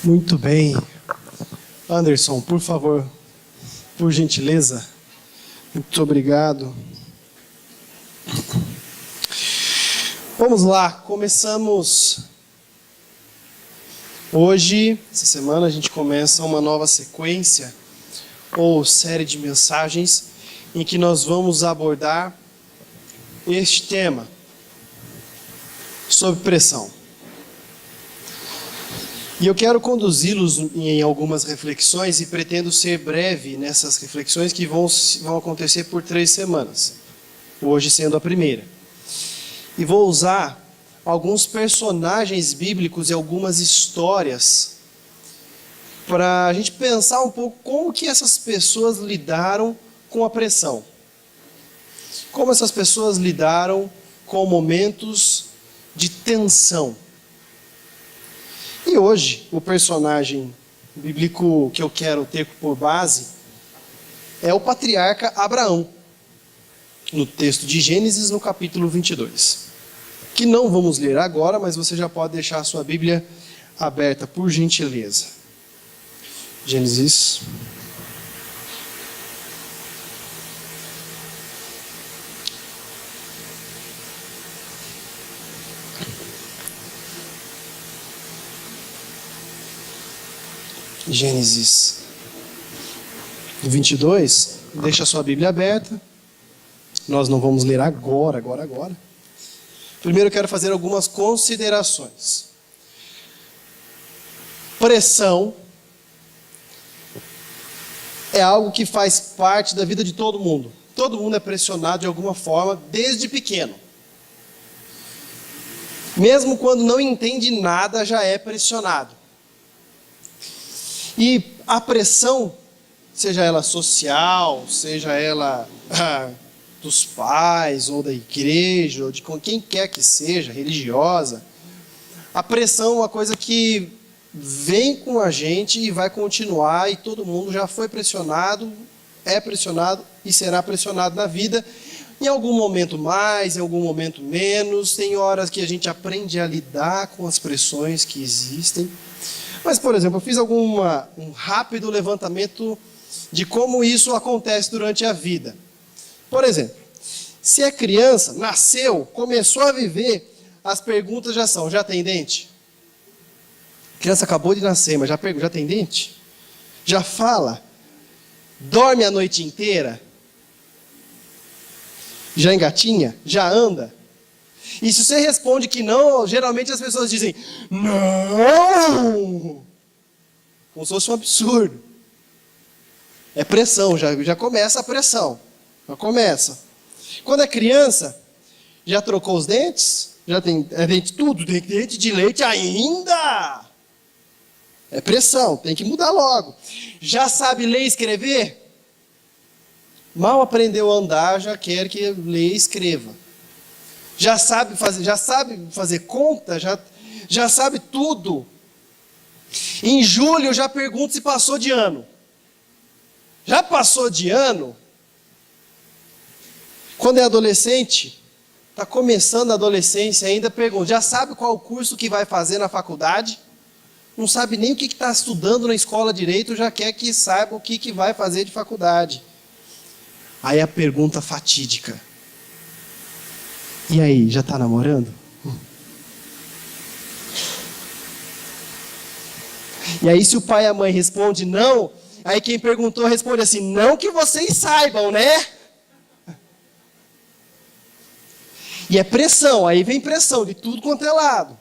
Muito bem. Anderson, por favor, por gentileza. Muito obrigado. Vamos lá, começamos. Hoje, essa semana, a gente começa uma nova sequência ou série de mensagens em que nós vamos abordar este tema sobre pressão. E eu quero conduzi-los em algumas reflexões e pretendo ser breve nessas reflexões que vão acontecer por 3 semanas, hoje sendo a primeira. E vou usar alguns personagens bíblicos e algumas histórias para a gente pensar um pouco como que essas pessoas lidaram com a pressão. Como essas pessoas lidaram com momentos de tensão. E hoje, o personagem bíblico que eu quero ter por base é o patriarca Abraão, no texto de Gênesis, no capítulo 22. Que não vamos ler agora, mas você já pode deixar a sua Bíblia aberta, por gentileza. Gênesis. Gênesis 22, deixa a sua Bíblia aberta. Nós não vamos ler agora. Primeiro eu quero fazer algumas considerações. Pressão é algo que faz parte da vida de todo mundo. Todo mundo é pressionado de alguma forma desde pequeno. Mesmo quando não entende nada, já é pressionado. E a pressão, seja ela social, seja ela dos pais, ou da igreja, ou de quem quer que seja, religiosa, a pressão é uma coisa que vem com a gente e vai continuar, e todo mundo já foi pressionado, é pressionado e será pressionado na vida, em algum momento mais, em algum momento menos. Tem horas que a gente aprende a lidar com as pressões que existem. Mas, por exemplo, eu fiz um rápido levantamento de como isso acontece durante a vida. Por exemplo, se é criança, nasceu, começou a viver, as perguntas já são: já tem dente? A criança acabou de nascer, mas já tem dente? Já fala? Dorme a noite inteira? Já engatinha? Já anda? E se você responde que não, geralmente as pessoas dizem: não! Como se fosse um absurdo. É pressão, já começa a pressão. Já começa. Quando é criança, já trocou os dentes? Já tem dente tudo? Tem dente de leite ainda? É pressão, tem que mudar logo. Já sabe ler e escrever? Mal aprendeu a andar, já quer que leia e escreva. Já sabe fazer conta, já sabe tudo. Em julho eu já pergunto se passou de ano. Já passou de ano? Quando é adolescente, está começando a adolescência ainda, pergunta: já sabe qual o curso que vai fazer na faculdade? Não sabe nem o que está estudando na escola direito, já quer que saiba o que vai fazer de faculdade. Aí a pergunta fatídica: e aí, já está namorando? E aí, se o pai e a mãe respondem não, aí quem perguntou responde assim: não que vocês saibam, né? E é pressão, aí vem pressão de tudo quanto é lado.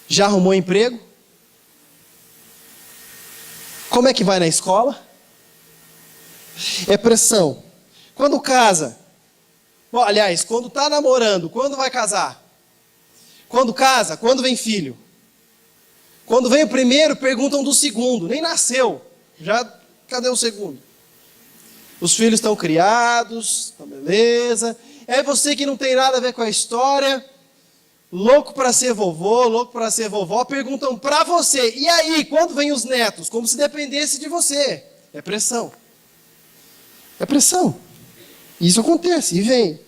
Já arrumou emprego? Como é que vai na escola? É pressão. Quando casa? Bom, aliás, quando está namorando, quando vai casar? Quando casa, quando vem filho? Quando vem o primeiro, perguntam do segundo. Nem nasceu. Cadê o segundo? Os filhos estão criados, tá beleza. É você que não tem nada a ver com a história, louco para ser vovô, louco para ser vovó, perguntam para você: e aí, quando vem os netos? Como se dependesse de você. É pressão. É pressão. Isso acontece e vem.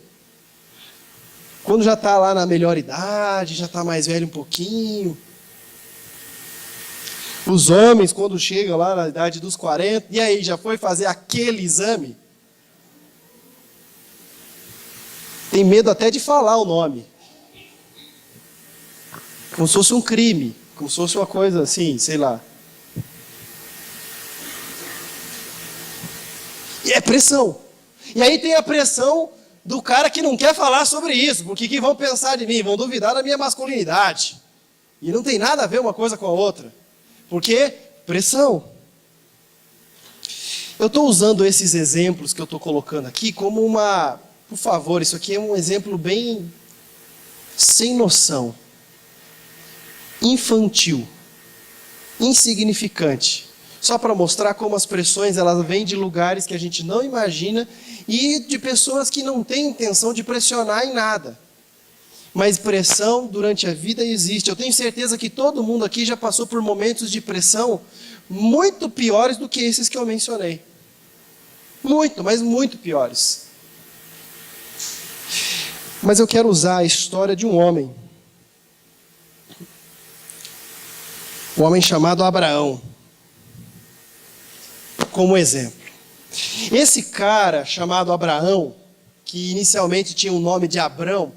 Quando já está lá na melhor idade, já está mais velho um pouquinho, Os homens, quando chegam lá na idade dos 40, e aí, já foi fazer aquele exame? Tem medo até de falar o nome. Como se fosse um crime, como se fosse uma coisa assim, sei lá. E é pressão. E aí tem a pressão do cara que não quer falar sobre isso, porque que vão pensar de mim? Vão duvidar da minha masculinidade. E não tem nada a ver uma coisa com a outra. Porque pressão. Eu estou usando esses exemplos que eu estou colocando aqui como uma... Por favor, isso aqui é um exemplo bem sem noção. Infantil. Insignificante. Só para mostrar como as pressões elas vêm de lugares que a gente não imagina e de pessoas que não têm intenção de pressionar em nada. Mas pressão durante a vida existe. Eu tenho certeza que todo mundo aqui já passou por momentos de pressão muito piores do que esses que eu mencionei. Muito, mas muito piores. Mas eu quero usar a história de um homem. Um homem chamado Abraão. Como exemplo. Esse cara chamado Abraão, que inicialmente tinha o nome de Abrão,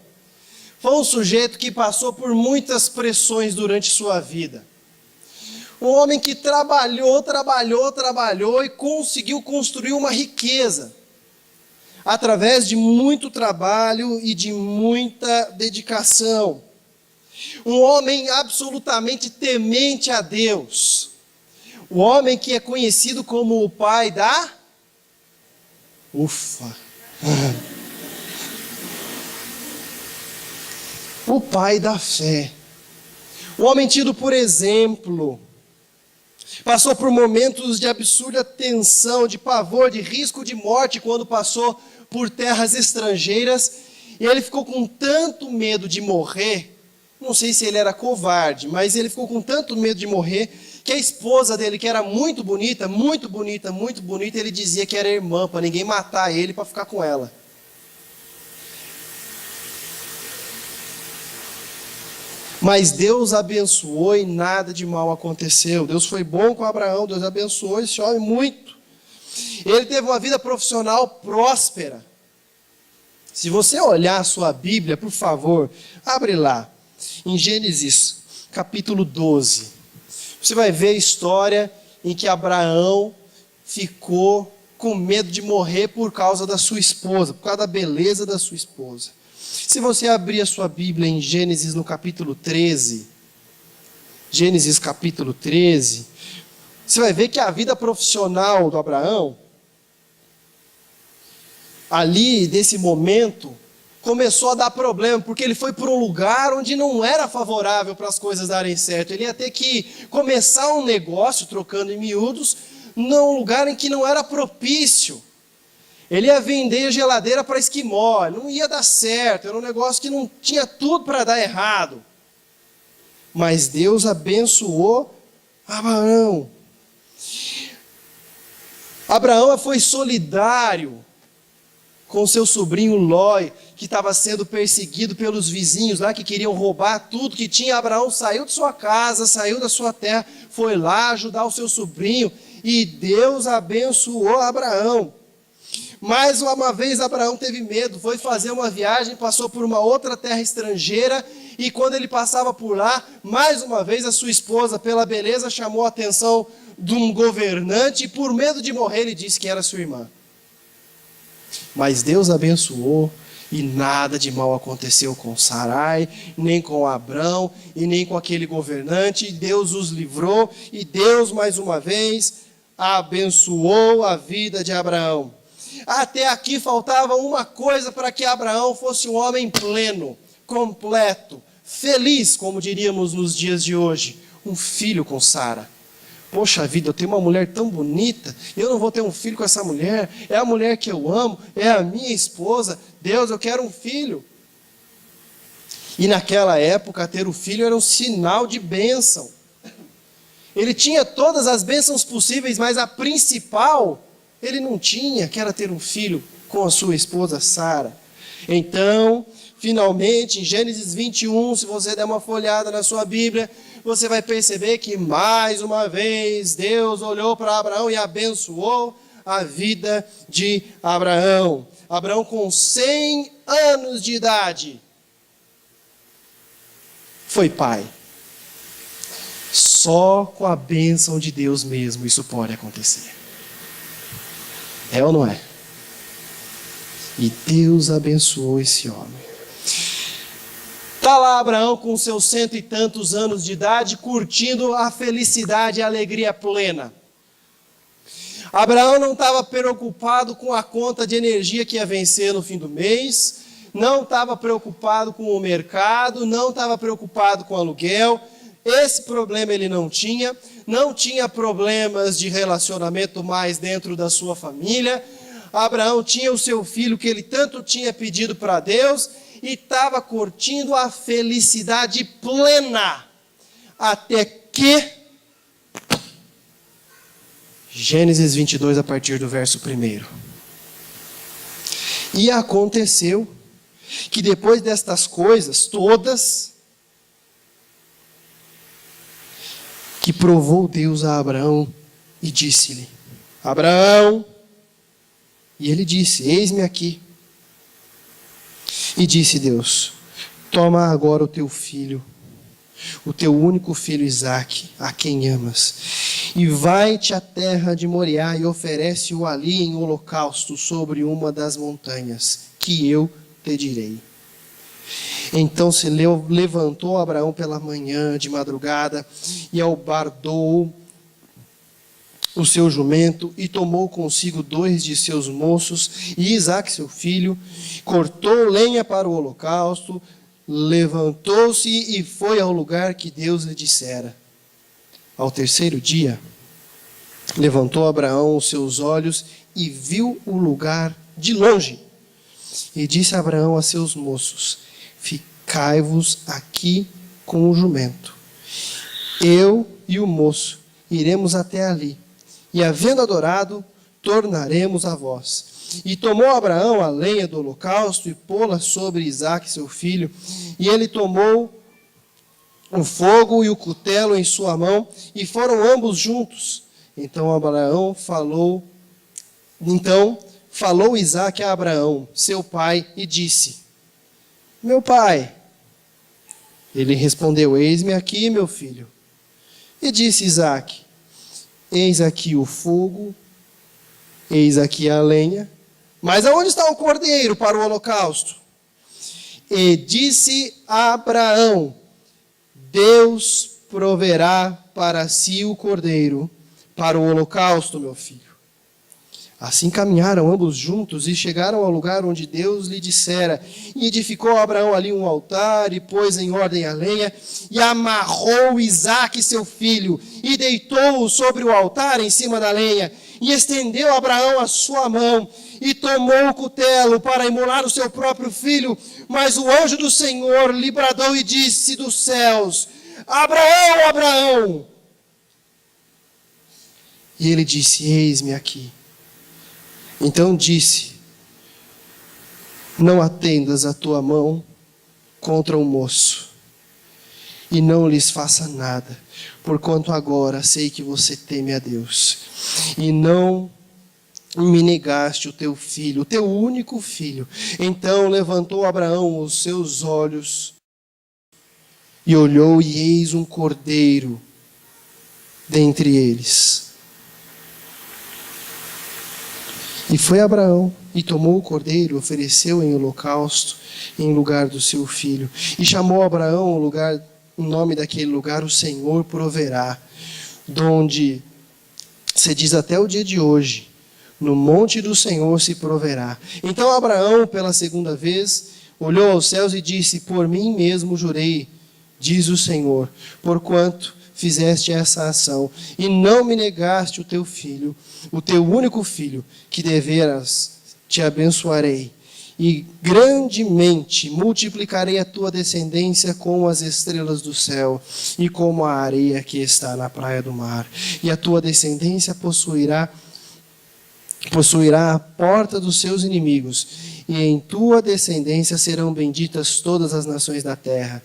foi um sujeito que passou por muitas pressões durante sua vida. Um homem que trabalhou e conseguiu construir uma riqueza. Através de muito trabalho e de muita dedicação. Um homem absolutamente temente a Deus. O homem que é conhecido como o pai da... O pai da fé. O homem tido por exemplo. Passou por momentos de absurda tensão, de pavor, de risco de morte quando passou por terras estrangeiras. E ele ficou com tanto medo de morrer. Não sei se ele era covarde, mas ele ficou com tanto medo de morrer que a esposa dele, que era muito bonita, ele dizia que era irmã, para ninguém matar ele, para ficar com ela. Mas Deus abençoou e nada de mal aconteceu. Deus foi bom com Abraão, Deus abençoou esse homem muito. Ele teve uma vida profissional próspera. Se você olhar a sua Bíblia, por favor, abre lá, em Gênesis, capítulo 12. Você vai ver a história em que Abraão ficou com medo de morrer por causa da sua esposa, por causa da beleza da sua esposa. Se você abrir a sua Bíblia em Gênesis no capítulo 13, Gênesis capítulo 13, você vai ver que a vida profissional do Abraão, ali, desse momento, começou a dar problema, porque ele foi para um lugar onde não era favorável para as coisas darem certo. Ele ia ter que começar um negócio, trocando em miúdos, num lugar em que não era propício. Ele ia vender geladeira para esquimó, não ia dar certo, era um negócio que não tinha tudo para dar errado. Mas Deus abençoou Abraão. Abraão foi solidário com seu sobrinho Ló, que estava sendo perseguido pelos vizinhos lá, que queriam roubar tudo que tinha. Abraão saiu de sua casa, saiu da sua terra, foi lá ajudar o seu sobrinho, e Deus abençoou Abraão. Mais uma vez Abraão teve medo, foi fazer uma viagem, passou por uma outra terra estrangeira, e quando ele passava por lá, mais uma vez a sua esposa, pela beleza, chamou a atenção de um governante, e por medo de morrer ele disse que era sua irmã. Mas Deus abençoou, e nada de mal aconteceu com Sarai, nem com Abrão, e nem com aquele governante. Deus os livrou, e Deus mais uma vez abençoou a vida de Abraão. Até aqui faltava uma coisa para que Abraão fosse um homem pleno, completo, feliz, como diríamos nos dias de hoje. Um filho com Sara. Poxa vida, eu tenho uma mulher tão bonita, eu não vou ter um filho com essa mulher, é a mulher que eu amo, é a minha esposa. Deus, eu quero um filho. E naquela época, ter um filho era um sinal de bênção. Ele tinha todas as bênçãos possíveis, mas a principal ele não tinha, que era ter um filho com a sua esposa Sara. Então, finalmente, em Gênesis 21, se você der uma folhada na sua Bíblia, você vai perceber que mais uma vez Deus olhou para Abraão e abençoou a vida de Abraão. Abraão com 100 anos de idade foi pai. Só com a bênção de Deus mesmo isso pode acontecer. É ou não é? E Deus abençoou esse homem. Está lá Abraão com seus 100 e tantos anos de idade, curtindo a felicidade e a alegria plena. Abraão não estava preocupado com a conta de energia que ia vencer no fim do mês, não estava preocupado com o mercado, não estava preocupado com o aluguel. Esse problema ele não tinha problemas de relacionamento mais dentro da sua família. Abraão tinha o seu filho que ele tanto tinha pedido para Deus e estava curtindo a felicidade plena, até que Gênesis 22, a partir do verso 1. E aconteceu que depois destas coisas todas, que provou Deus a Abraão e disse-lhe: Abraão, e ele disse: eis-me aqui. E disse Deus: toma agora o teu filho, o teu único filho Isaque, a quem amas, e vai-te à terra de Moriá e oferece-o ali em holocausto sobre uma das montanhas, que eu te direi. Então se levantou Abraão pela manhã, de madrugada, e albardou o seu jumento, e tomou consigo 2 de seus moços, e Isaque seu filho, cortou lenha para o holocausto, levantou-se e foi ao lugar que Deus lhe dissera. Ao 3º dia, levantou Abraão os seus olhos e viu o lugar de longe. E disse Abraão a seus moços: ficai-vos aqui com o jumento. Eu e o moço iremos até ali, e havendo adorado, tornaremos a vós. E tomou Abraão a lenha do holocausto e pô-la sobre Isaque seu filho, e ele tomou o fogo e o cutelo em sua mão, e foram ambos juntos. Então falou Isaque a Abraão, seu pai, e disse: meu pai. Ele respondeu: eis-me aqui, meu filho. E disse Isaque: eis aqui o fogo, eis aqui a lenha, mas aonde está o cordeiro para o holocausto? E disse Abraão: Deus proverá para si o cordeiro para o holocausto, meu filho. Assim caminharam ambos juntos e chegaram ao lugar onde Deus lhe dissera. E edificou Abraão ali um altar e pôs em ordem a lenha e amarrou Isaque seu filho e deitou-o sobre o altar em cima da lenha. E estendeu Abraão a sua mão e tomou o cutelo para imolar o seu próprio filho. Mas o anjo do Senhor lhe bradou e disse dos céus: Abraão, Abraão! E ele disse: eis-me aqui. Então disse: não atendas a tua mão contra o moço, e não lhes faça nada, porquanto agora sei que você teme a Deus, e não me negaste o teu filho, o teu único filho. Então levantou Abraão os seus olhos, e olhou, e eis um cordeiro dentre eles. E foi Abraão, e tomou o cordeiro, e ofereceu em holocausto, em lugar do seu filho. E chamou Abraão o nome daquele lugar, o Senhor proverá, donde se diz até o dia de hoje: no monte do Senhor se proverá. Então Abraão, pela segunda vez, olhou aos céus e disse: por mim mesmo jurei, diz o Senhor, porquanto fizeste essa ação, e não me negaste o teu filho, o teu único filho, que deveras te abençoarei, e grandemente multiplicarei a tua descendência como as estrelas do céu, e como a areia que está na praia do mar. E a tua descendência possuirá a porta dos seus inimigos, e em tua descendência serão benditas todas as nações da terra,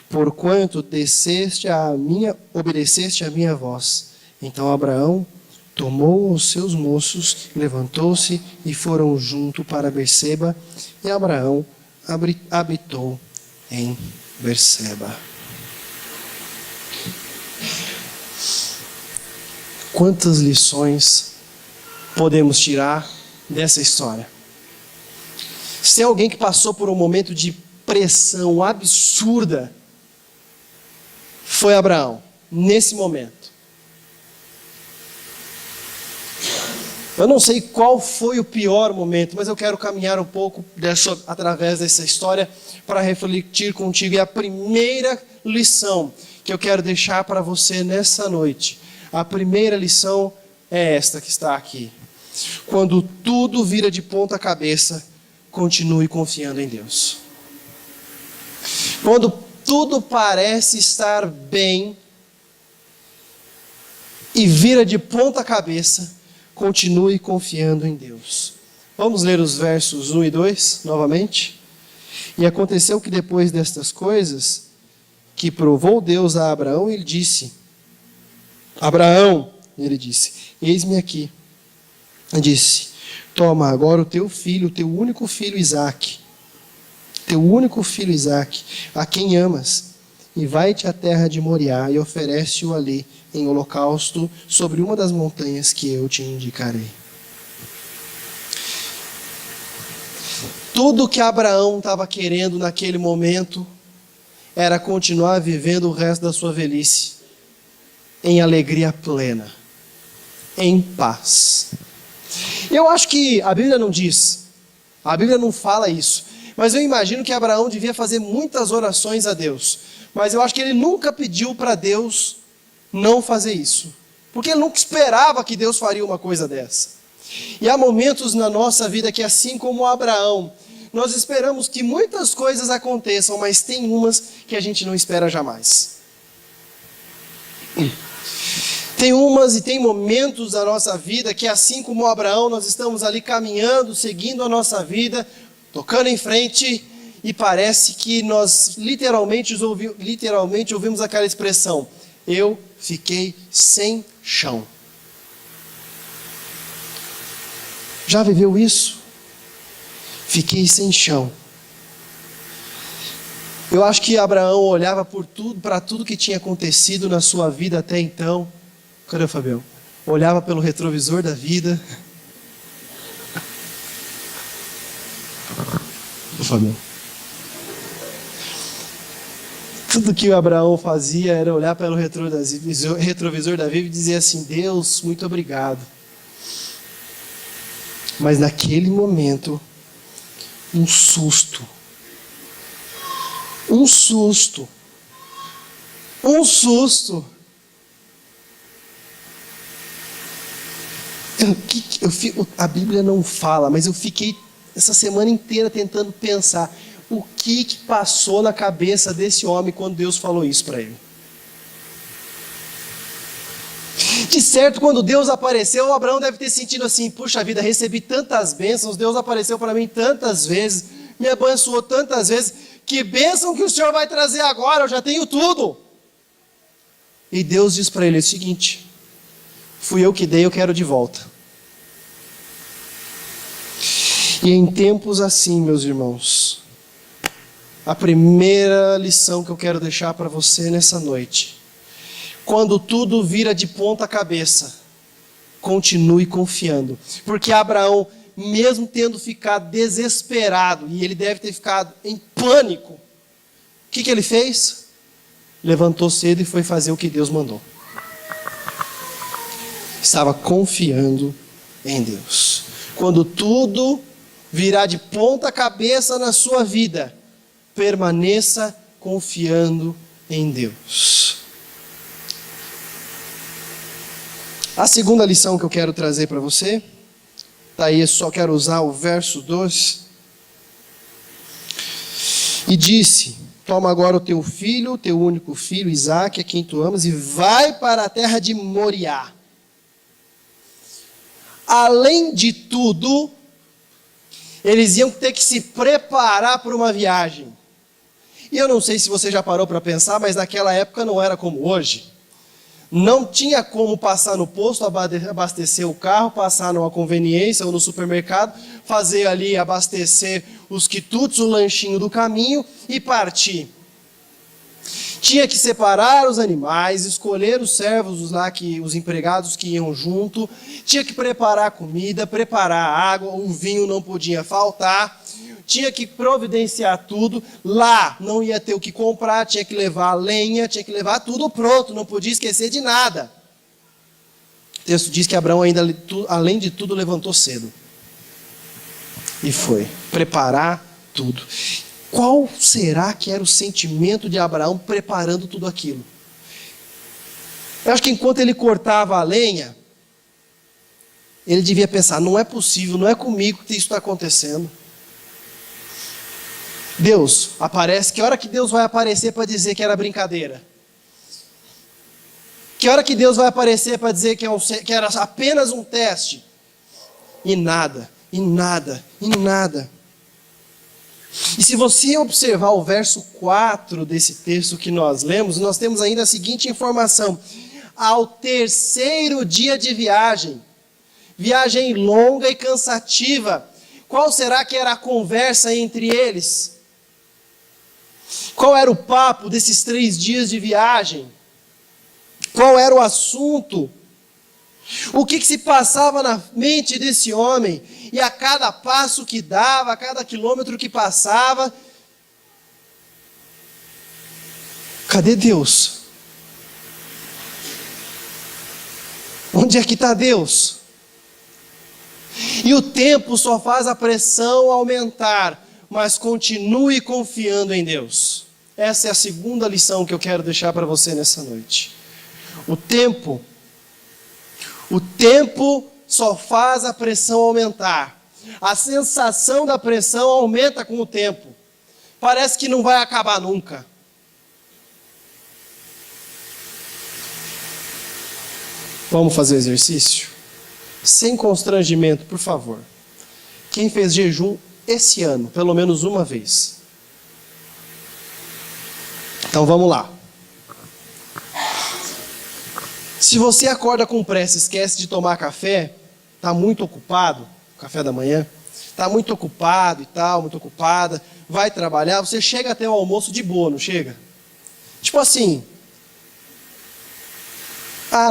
porquanto obedeceste à minha voz. Então Abraão tomou os seus moços, levantou-se e foram junto para Berseba, e Abraão habitou em Berseba. Quantas lições podemos tirar dessa história? Se tem alguém que passou por um momento de pressão absurda, foi Abraão, nesse momento. Eu não sei qual foi o pior momento, mas eu quero caminhar um pouco através dessa história para refletir contigo. E a primeira lição que eu quero deixar para você nessa noite, a primeira lição é esta que está aqui. Quando tudo vira de ponta cabeça, continue confiando em Deus. Quando tudo parece estar bem e vira de ponta cabeça, continue confiando em Deus. Vamos ler os versos 1 e 2 novamente? E aconteceu que depois destas coisas, que provou Deus a Abraão, ele disse: Abraão, ele disse, eis-me aqui. Ele disse: toma agora o teu filho, o teu único filho Isaque, a quem amas, e vai-te à terra de Moriá e oferece-o ali em holocausto sobre uma das montanhas que eu te indicarei. Tudo que Abraão estava querendo naquele momento era continuar vivendo o resto da sua velhice em alegria plena, em paz. Eu acho que a Bíblia não diz, a Bíblia não fala isso, mas eu imagino que Abraão devia fazer muitas orações a Deus, mas eu acho que ele nunca pediu para Deus não fazer isso, porque ele nunca esperava que Deus faria uma coisa dessa. E há momentos na nossa vida que, assim como Abraão, nós esperamos que muitas coisas aconteçam, mas tem umas que a gente não espera jamais. Tem umas e tem momentos da nossa vida que, assim como Abraão, nós estamos ali caminhando, seguindo a nossa vida, tocando em frente, e parece que nós literalmente ouvimos aquela expressão: eu fiquei sem chão. Já viveu isso? Fiquei sem chão. Eu acho que Abraão olhava para tudo que tinha acontecido na sua vida até então. Cadê o Fabião? Olhava pelo retrovisor da vida. O Fabião. Tudo que o Abraão fazia era olhar pelo retrovisor da vida e dizer assim: Deus, muito obrigado. Mas naquele momento, um susto. A Bíblia não fala, mas eu fiquei essa semana inteira tentando pensar o que passou na cabeça desse homem quando Deus falou isso para ele. De certo, quando Deus apareceu, Abraão deve ter sentido assim: puxa vida, recebi tantas bênçãos, Deus apareceu para mim tantas vezes, me abençoou tantas vezes, que bênção que o Senhor vai trazer agora, eu já tenho tudo. E Deus diz para ele o seguinte: fui eu que dei, eu quero de volta. E em tempos assim, meus irmãos, a primeira lição que eu quero deixar para você nessa noite: quando tudo vira de ponta cabeça, continue confiando. Porque Abraão, mesmo tendo ficado desesperado, e ele deve ter ficado em pânico, o que ele fez? Levantou cedo e foi fazer o que Deus mandou. Estava confiando em Deus. Quando tudo virar de ponta cabeça na sua vida, permaneça confiando em Deus. A segunda lição que eu quero trazer para você, daí eu só quero usar o verso 2. E disse: toma agora o teu filho, o teu único filho, Isaque, a quem tu amas, e vai para a terra de Moriá. Além de tudo, eles iam ter que se preparar para uma viagem. E eu não sei se você já parou para pensar, mas naquela época não era como hoje. Não tinha como passar no posto, abastecer o carro, passar numa conveniência ou no supermercado, fazer ali, abastecer os quitutes, o lanchinho do caminho e partir. Tinha que separar os animais, escolher os servos lá, os empregados que iam junto, tinha que preparar a comida, preparar a água, o vinho não podia faltar, tinha que providenciar tudo. Lá não ia ter o que comprar, tinha que levar a lenha, tinha que levar tudo pronto, não podia esquecer de nada. O texto diz que Abraão ainda, além de tudo, levantou cedo. E foi preparar tudo. Qual será que era o sentimento de Abraão preparando tudo aquilo? Eu acho que enquanto ele cortava a lenha, ele devia pensar, não é possível, não é comigo que isso está acontecendo. Deus aparece, que hora que Deus vai aparecer para dizer que era brincadeira? Que hora que Deus vai aparecer para dizer que era apenas um teste? E nada, e nada, e nada. E se você observar o verso 4 desse texto que nós lemos, nós temos ainda a seguinte informação: ao terceiro dia de viagem longa e cansativa, qual será que era a conversa entre eles? Qual era o papo desses 3 dias de viagem? Qual era o assunto? O que se passava na mente desse homem? E a cada passo que dava, a cada quilômetro que passava, cadê Deus? Onde é que está Deus? E o tempo só faz a pressão aumentar, mas continue confiando em Deus. Essa é a segunda lição que eu quero deixar para você nessa noite. O tempo só faz a pressão aumentar. A sensação da pressão aumenta com o tempo. Parece que não vai acabar nunca. Vamos fazer o exercício? Sem constrangimento, por favor. Quem fez jejum esse ano, pelo menos uma vez? Então vamos lá. Se você acorda com pressa e esquece de tomar café, está muito ocupado, café da manhã, está muito ocupado e tal, muito ocupada, vai trabalhar, você chega até o almoço de boa, não chega? Tipo assim,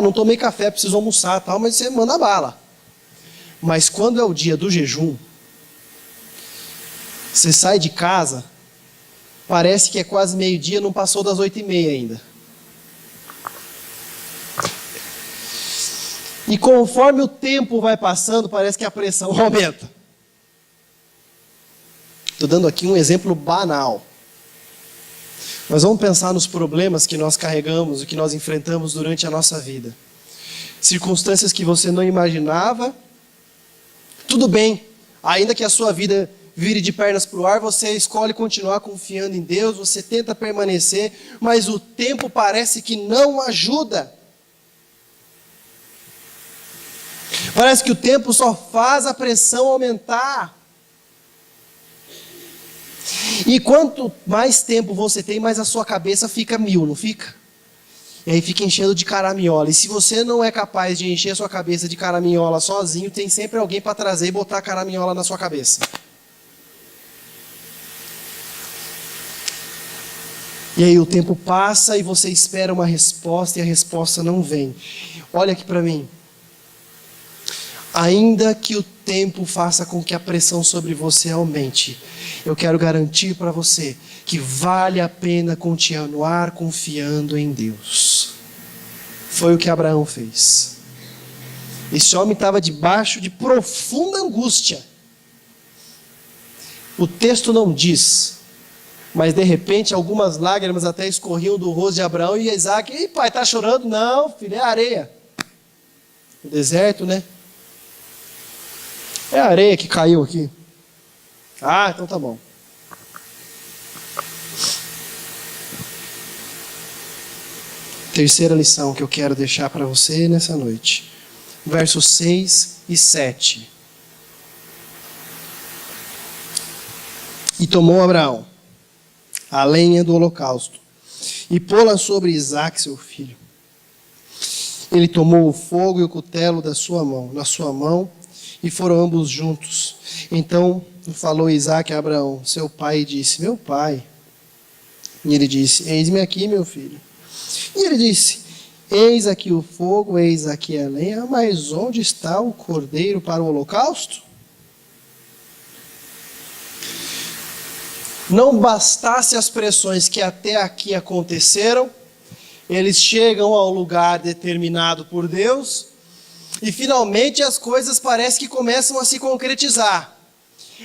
não tomei café, preciso almoçar, tal, mas você manda bala. Mas quando é o dia do jejum, você sai de casa, parece que é quase meio-dia, não passou das 8h30 ainda. E conforme o tempo vai passando, parece que a pressão aumenta. Estou dando aqui um exemplo banal. Mas vamos pensar nos problemas que nós carregamos e que nós enfrentamos durante a nossa vida. Circunstâncias que você não imaginava. Tudo bem, ainda que a sua vida vire de pernas para o ar, você escolhe continuar confiando em Deus, você tenta permanecer, mas o tempo parece que não ajuda. Parece que o tempo só faz a pressão aumentar. E quanto mais tempo você tem, mais a sua cabeça fica mil, não fica? E aí fica enchendo de caraminhola. E se você não é capaz de encher a sua cabeça de caraminhola sozinho, tem sempre alguém para trazer e botar caraminhola na sua cabeça. E aí o tempo passa e você espera uma resposta e a resposta não vem. Olha aqui para mim. Ainda que o tempo faça com que a pressão sobre você aumente, eu quero garantir para você que vale a pena continuar confiando em Deus. Foi o que Abraão fez. Esse homem estava debaixo de profunda angústia. O texto não diz, mas de repente algumas lágrimas até escorriam do rosto de Abraão e Isaac. Ei, pai, está chorando? Não, filho, é areia. O deserto, né? É a areia que caiu aqui. Então tá bom. Terceira lição que eu quero deixar para você nessa noite. Versos 6 e 7. E tomou Abraão a lenha do holocausto, e pô-la sobre Isaque, seu filho. Ele tomou o fogo e o cutelo na sua mão, e foram ambos juntos. Então falou Isaque a Abraão, seu pai, e disse: meu pai. E ele disse: eis-me aqui, meu filho. E ele disse: eis aqui o fogo, eis aqui a lenha, mas onde está o cordeiro para o holocausto? Não bastasse as pressões que até aqui aconteceram, eles chegam ao lugar determinado por Deus, e finalmente as coisas parecem que começam a se concretizar.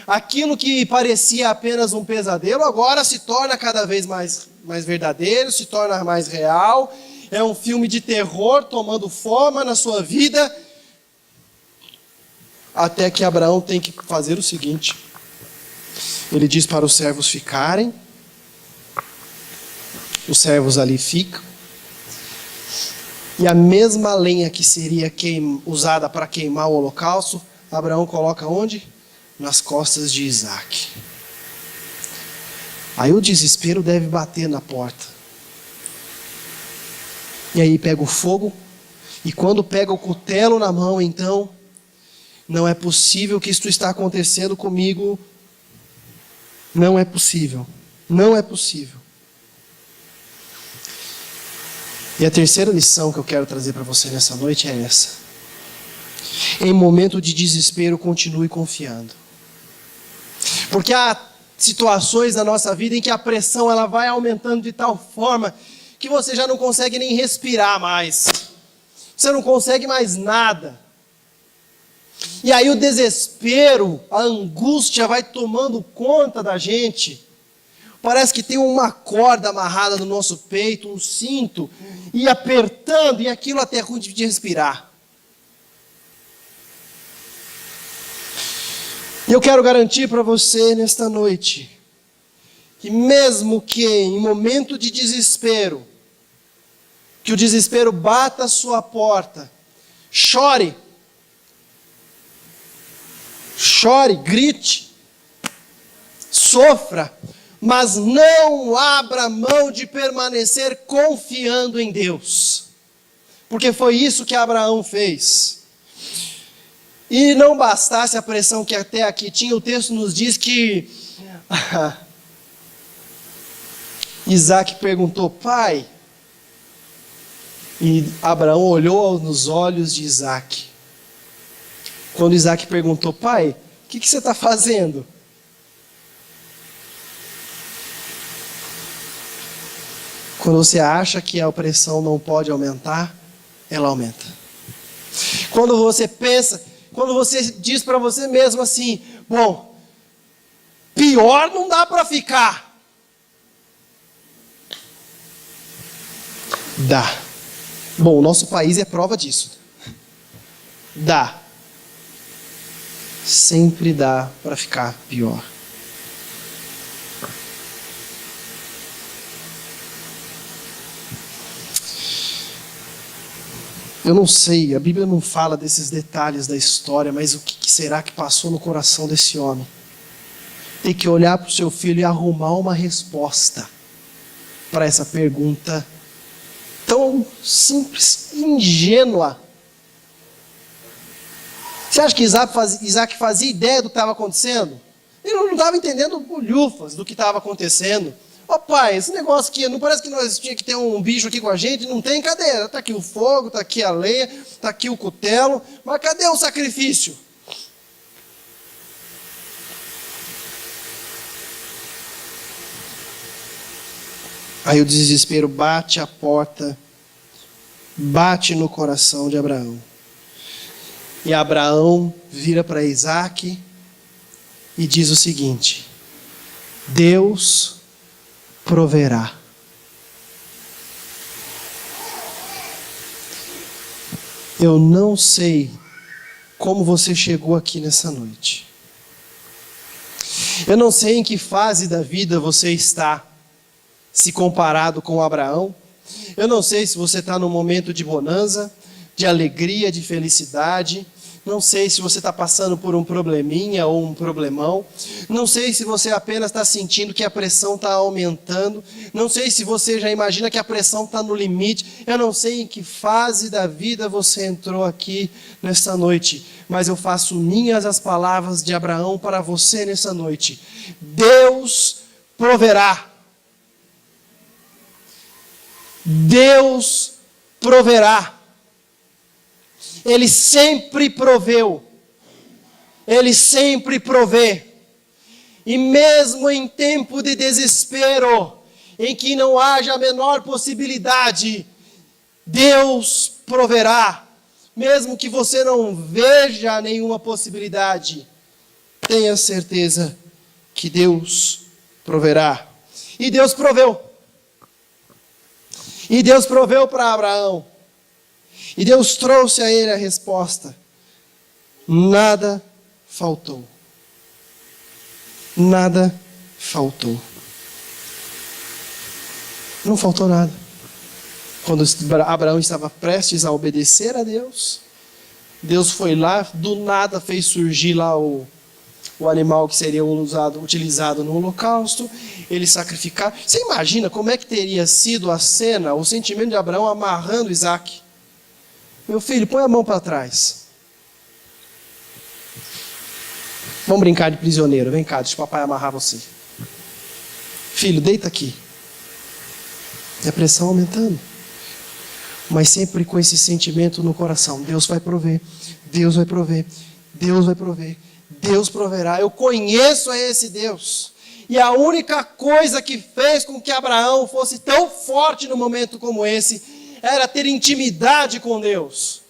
Aquilo que parecia apenas um pesadelo, agora se torna cada vez mais verdadeiro, se torna mais real. É um filme de terror tomando forma na sua vida, até que Abraão tem que fazer o seguinte. Ele diz para os servos ficarem, os servos ali ficam, e a mesma lenha que seria usada para queimar o holocausto, Abraão coloca onde? Nas costas de Isaque. Aí o desespero deve bater na porta. E aí pega o fogo, e quando pega o cutelo na mão, então, não é possível que isto está acontecendo comigo. Não é possível. Não é possível. E a terceira lição que eu quero trazer para você nessa noite é essa. Em momento de desespero, continue confiando. Porque há situações na nossa vida em que a pressão ela vai aumentando de tal forma que você já não consegue nem respirar mais. Você não consegue mais nada. E aí o desespero, a angústia vai tomando conta da gente. Parece que tem uma corda amarrada no nosso peito, um cinto, e apertando, e aquilo até é ruim de respirar. E eu quero garantir para você nesta noite, que mesmo que em momento de desespero, que o desespero bata a sua porta, chore, grite, sofra, mas não abra mão de permanecer confiando em Deus, porque foi isso que Abraão fez. E não bastasse a pressão que até aqui tinha, o texto nos diz que Isaque perguntou: pai? E Abraão olhou nos olhos de Isaque. Quando Isaque perguntou: pai, o que você está fazendo? Quando você acha que a pressão não pode aumentar, ela aumenta. Quando você pensa, quando você diz para você mesmo assim: bom, pior não dá para ficar. Dá. Bom, o nosso país é prova disso. Dá. Sempre dá para ficar pior. Eu não sei, a Bíblia não fala desses detalhes da história, mas o que será que passou no coração desse homem? Tem que olhar para o seu filho e arrumar uma resposta para essa pergunta tão simples, ingênua. Você acha que Isaque fazia ideia do que estava acontecendo? Ele não estava entendendo bolhufas do que estava acontecendo. Ó pai, esse negócio aqui, não parece que nós tínhamos que ter um bicho aqui com a gente? Não tem, cadê? Está aqui o fogo, está aqui a lenha, está aqui o cutelo, mas cadê o sacrifício? Aí o desespero bate a porta, bate no coração de Abraão. E Abraão vira para Isaque e diz o seguinte: Deus proverá. Eu não sei como você chegou aqui nessa noite. Eu não sei em que fase da vida você está, se comparado com Abraão. Eu não sei se você está num momento de bonança, de alegria, de felicidade, Não sei se você está passando por um probleminha ou um problemão. Não sei se você apenas está sentindo que a pressão está aumentando. Não sei se você já imagina que a pressão está no limite. Eu não sei em que fase da vida você entrou aqui nesta noite. Mas eu faço minhas as palavras de Abraão para você nessa noite. Deus proverá. Deus proverá. Ele sempre proveu. Ele sempre provê. E mesmo em tempo de desespero, em que não haja a menor possibilidade, Deus proverá. Mesmo que você não veja nenhuma possibilidade, tenha certeza que Deus proverá. E Deus proveu. E Deus proveu para Abraão. E Deus trouxe a ele a resposta. Nada faltou. Nada faltou. Não faltou nada. Quando Abraão estava prestes a obedecer a Deus, Deus foi lá, do nada fez surgir lá o animal que seria utilizado no holocausto, ele sacrificar. Você imagina como é que teria sido a cena, o sentimento de Abraão amarrando Isaac? Meu filho, põe a mão para trás. Vamos brincar de prisioneiro. Vem cá, deixa o papai amarrar você. Filho, deita aqui. E a pressão aumentando. Mas sempre com esse sentimento no coração. Deus vai prover. Deus vai prover. Deus vai prover. Deus proverá. Eu conheço a esse Deus. E a única coisa que fez com que Abraão fosse tão forte no momento como esse era ter intimidade com Deus.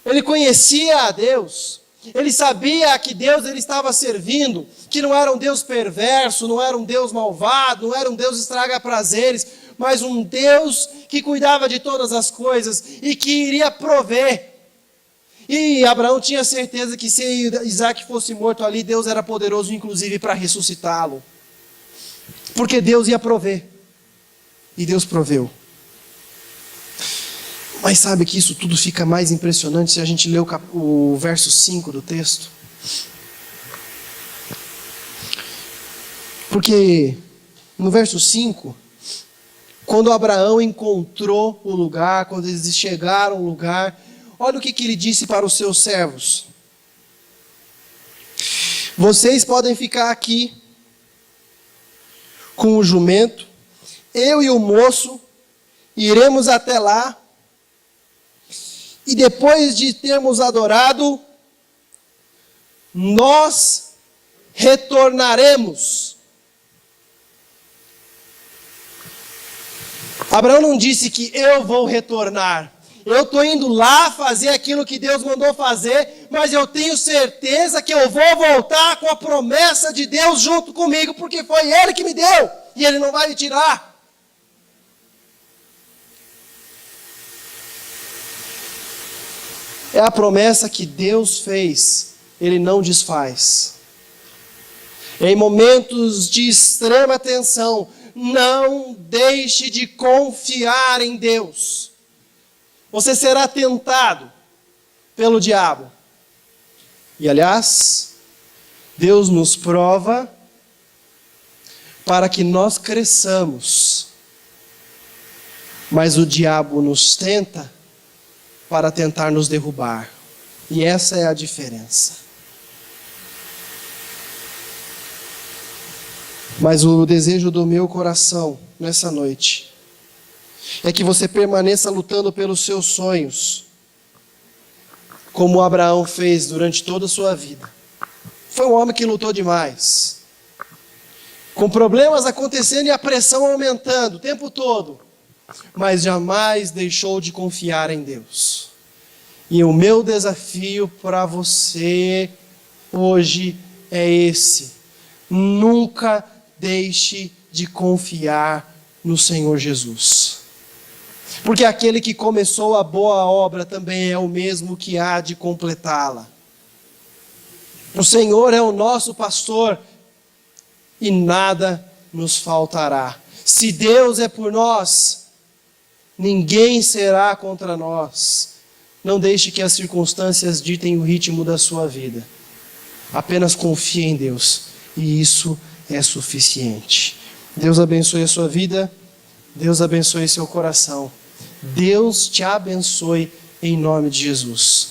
Ele conhecia a Deus. Ele sabia que Deus ele estava servindo, que não era um Deus perverso, não era um Deus malvado, não era um Deus estraga-prazeres, mas um Deus que cuidava de todas as coisas e que iria prover. E Abraão tinha certeza que se Isaac fosse morto ali, Deus era poderoso inclusive para ressuscitá-lo. Porque Deus ia prover. E Deus proveu. Mas sabe que isso tudo fica mais impressionante se a gente ler o verso 5 do texto? Porque no verso 5, quando Abraão encontrou o lugar, quando eles chegaram ao lugar, olha o que ele disse para os seus servos. Vocês podem ficar aqui com o jumento, eu e o moço iremos até lá, e depois de termos adorado, nós retornaremos. Abraão não disse que eu vou retornar. Eu estou indo lá fazer aquilo que Deus mandou fazer, mas eu tenho certeza que eu vou voltar com a promessa de Deus junto comigo, porque foi Ele que me deu, e Ele não vai me tirar. É a promessa que Deus fez, Ele não desfaz. Em momentos de extrema tensão, não deixe de confiar em Deus. Você será tentado pelo diabo. E aliás, Deus nos prova para que nós cresçamos. Mas o diabo nos tenta para tentar nos derrubar. E essa é a diferença. Mas o desejo do meu coração nessa noite é que você permaneça lutando pelos seus sonhos, como Abraão fez durante toda a sua vida. Foi um homem que lutou demais, com problemas acontecendo e a pressão aumentando o tempo todo, mas jamais deixou de confiar em Deus. E o meu desafio para você hoje é esse: nunca deixe de confiar no Senhor Jesus. Porque aquele que começou a boa obra também é o mesmo que há de completá-la. O Senhor é o nosso pastor e nada nos faltará. Se Deus é por nós, ninguém será contra nós. Não deixe que as circunstâncias ditem o ritmo da sua vida. Apenas confie em Deus, e isso é suficiente. Deus abençoe a sua vida, Deus abençoe seu coração. Deus te abençoe em nome de Jesus.